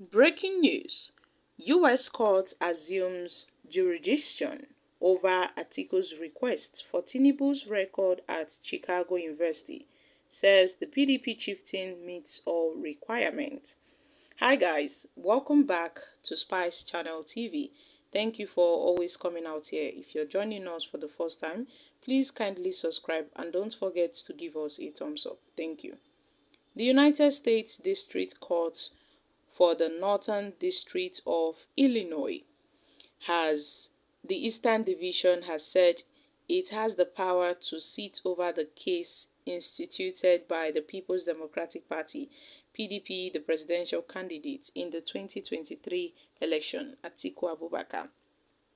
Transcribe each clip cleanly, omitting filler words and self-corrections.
Breaking news: U.S. court assumes jurisdiction over Atiku's request for Tinubu's record at Chicago University, says the PDP chieftain meets all requirements. Hi guys, welcome back to Spice Channel TV. Thank you for always coming out here. If you're joining us for the first time, please kindly subscribe and don't forget to give us a thumbs up. Thank you. The United States District Court for the Northern District of Illinois the Eastern Division has said it has the power to sit over the case instituted by the People's Democratic Party (PDP), the presidential candidate in the 2023 election, Atiku Abubakar.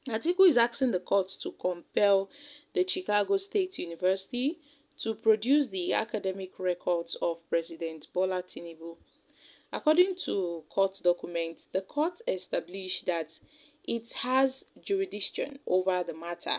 Atiku is asking the court to compel the Chicago State University to produce the academic records of President Bola Tinubu. According to court documents, the court established that it has jurisdiction over the matter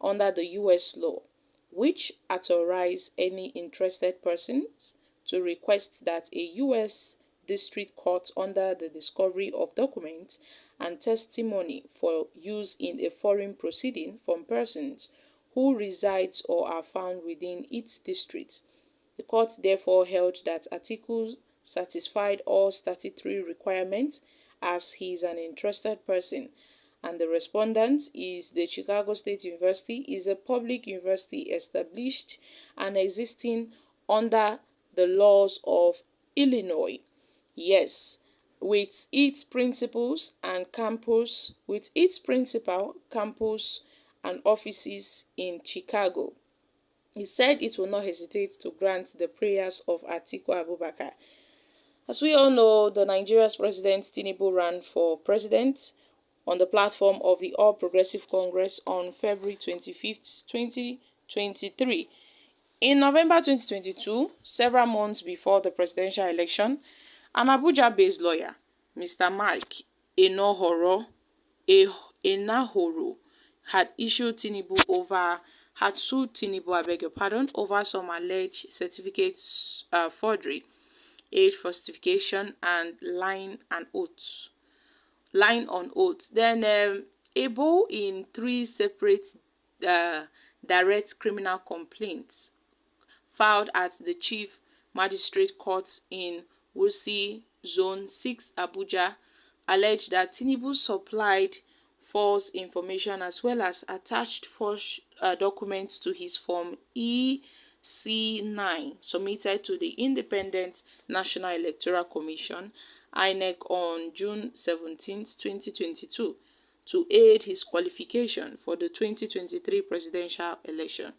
under the U.S. law, which authorizes any interested persons to request that a U.S. district court under the discovery of documents and testimony for use in a foreign proceeding from persons who reside or are found within its district. The court therefore held that Atiku satisfied all statutory requirements as he is an interested person, and the respondent is the Chicago State University is a public university established and existing under the laws of Illinois. Yes, with its principals and campus, with its principal, campus and offices in Chicago. He said it will not hesitate to grant the prayers of Atiku Abubakar. As we all know, the Nigeria's President Tinubu ran for president on the platform of the All Progressive Congress on February 25th, 2023. In November 2022, several months before the presidential election, an Abuja-based lawyer, Mr. Mike Enahoro, had sued Tinubu over some alleged certificate forgery, age falsification, and lying on oath. Then Ebo in 3 separate direct criminal complaints filed at the Chief Magistrate Court in Wuse Zone 6, Abuja, alleged that Tinubu supplied false information as well as attached false documents to his Form EC9 submitted to the Independent National Electoral Commission (INEC) on June 17, 2022 to aid his qualification for the 2023 presidential election.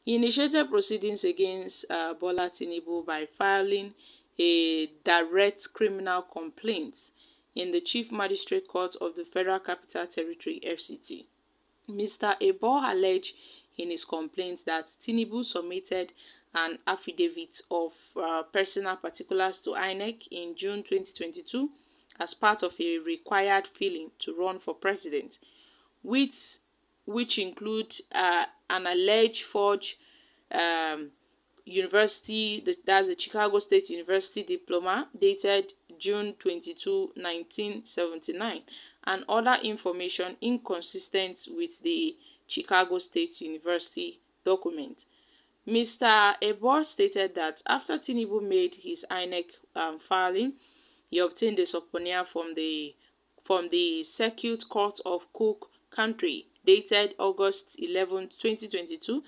He initiated proceedings against Bola Tinubu by filing a direct criminal complaint in the Chief Magistrate Court of the Federal Capital Territory (FCT). Mr. Ebo alleged in his complaint that Tinubu submitted an affidavit of personal particulars to INEC in June 2022 as part of a required filing to run for president, which include an alleged forged that's the Chicago State University diploma dated June 22, 1979, and other information inconsistent with the Chicago State University document. Mr. Ebo stated that after Tinubu made his INEC filing, he obtained a subpoena from the Circuit Court of Cook County dated August 11, 2022,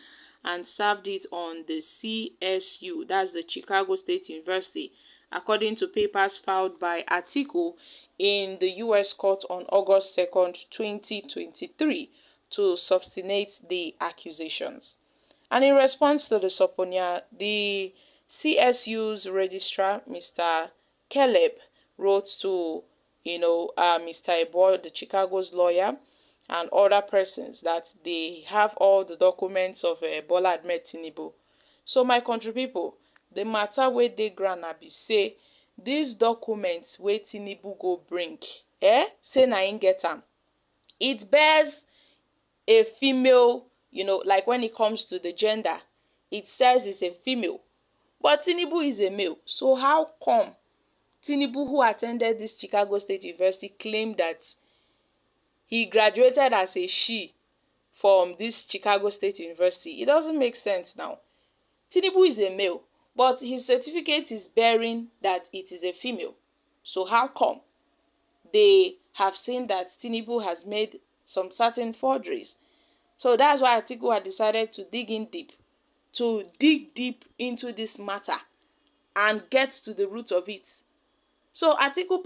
and served it on the CSU, that's the Chicago State University, according to papers filed by Atiku in the U.S. court on August 2nd, 2023, to substantiate the accusations. And in response to the subpoena, the CSU's registrar, Mr. Caleb, wrote to Mr. Ebo, the Chicago's lawyer, and other persons that they have all the documents of Bola Ahmed Tinubu. So my country people, the matter wey dey ground na be say these documents wey Tinubu go bring, say na im get am. It bears a female, like when it comes to the gender, it says it's a female, but Tinubu is a male. So how come Tinubu, who attended this Chicago State University, claimed that he graduated as a she from this Chicago State University. It doesn't make sense now. Tinubu is a male, but his certificate is bearing that it is a female. So how come they have seen that Tinubu has made some certain forgeries? So that's why Atiku had decided to dig deep into this matter and get to the root of it. So Atiku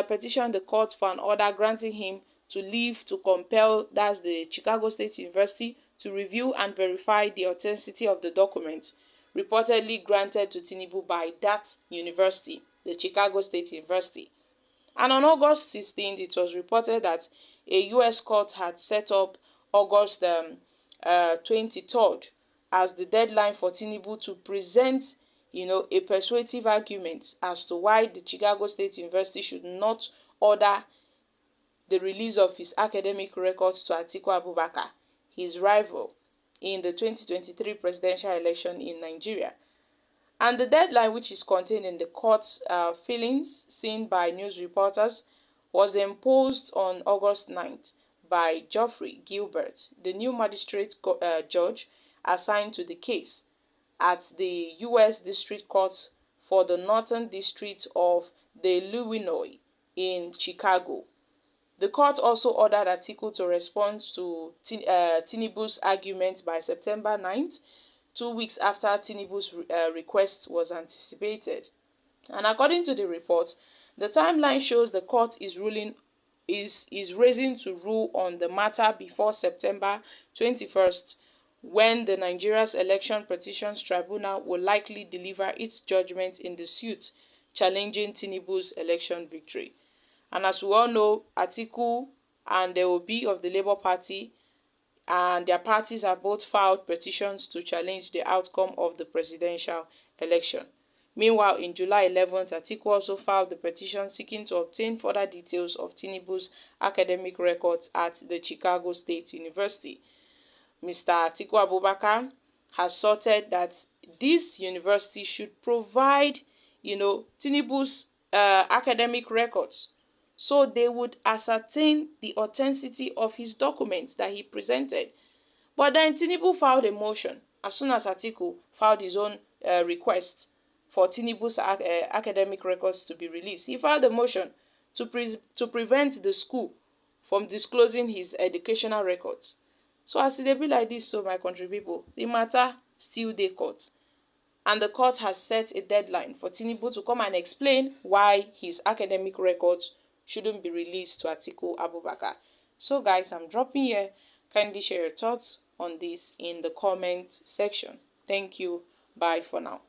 petitioned the court for an order granting him to leave to compel, that's the Chicago State University, to review and verify the authenticity of the document reportedly granted to Tinubu by that university, the Chicago State University. And on August 16th, it was reported that a U.S. court had set up August 23rd as the deadline for Tinubu to present, a persuasive argument as to why the Chicago State University should not order the release of his academic records to Atiku Abubakar, his rival in the 2023 presidential election in Nigeria. And the deadline, which is contained in the court's filings seen by news reporters, was imposed on August 9th by Geoffrey Gilbert, the new magistrate judge assigned to the case at the U.S. District Court for the Northern District of the Illinois in Chicago. The court also ordered Atiku to respond to Tinubu's argument by September 9th, 2 weeks after Tinubu's request was anticipated. And according to the report, the timeline shows the court is raising to rule on the matter before September 21st, when the Nigeria's Election Petitions Tribunal will likely deliver its judgment in the suit challenging Tinubu's election victory. And as we all know, Atiku and the Obi of the Labour Party and their parties have both filed petitions to challenge the outcome of the presidential election. Meanwhile, in July 11th, Atiku also filed the petition seeking to obtain further details of Tinubu's academic records at the Chicago State University. Mr. Atiku Abubakar has asserted that this university should provide, Tinubu's academic records, so they would ascertain the authenticity of his documents that he presented. But then Tinubu filed a motion as soon as Atiku filed his own request for Tinubu's academic records to be released. He filed a motion to prevent the school from disclosing his educational records. So as it be like this, so my country people, the matter still dey court. And the court has set a deadline for Tinubu to come and explain why his academic records shouldn't be released to Atiku Abubakar. So guys, I'm dropping here. Kindly share your thoughts on this in the comment section. Thank you. Bye for now.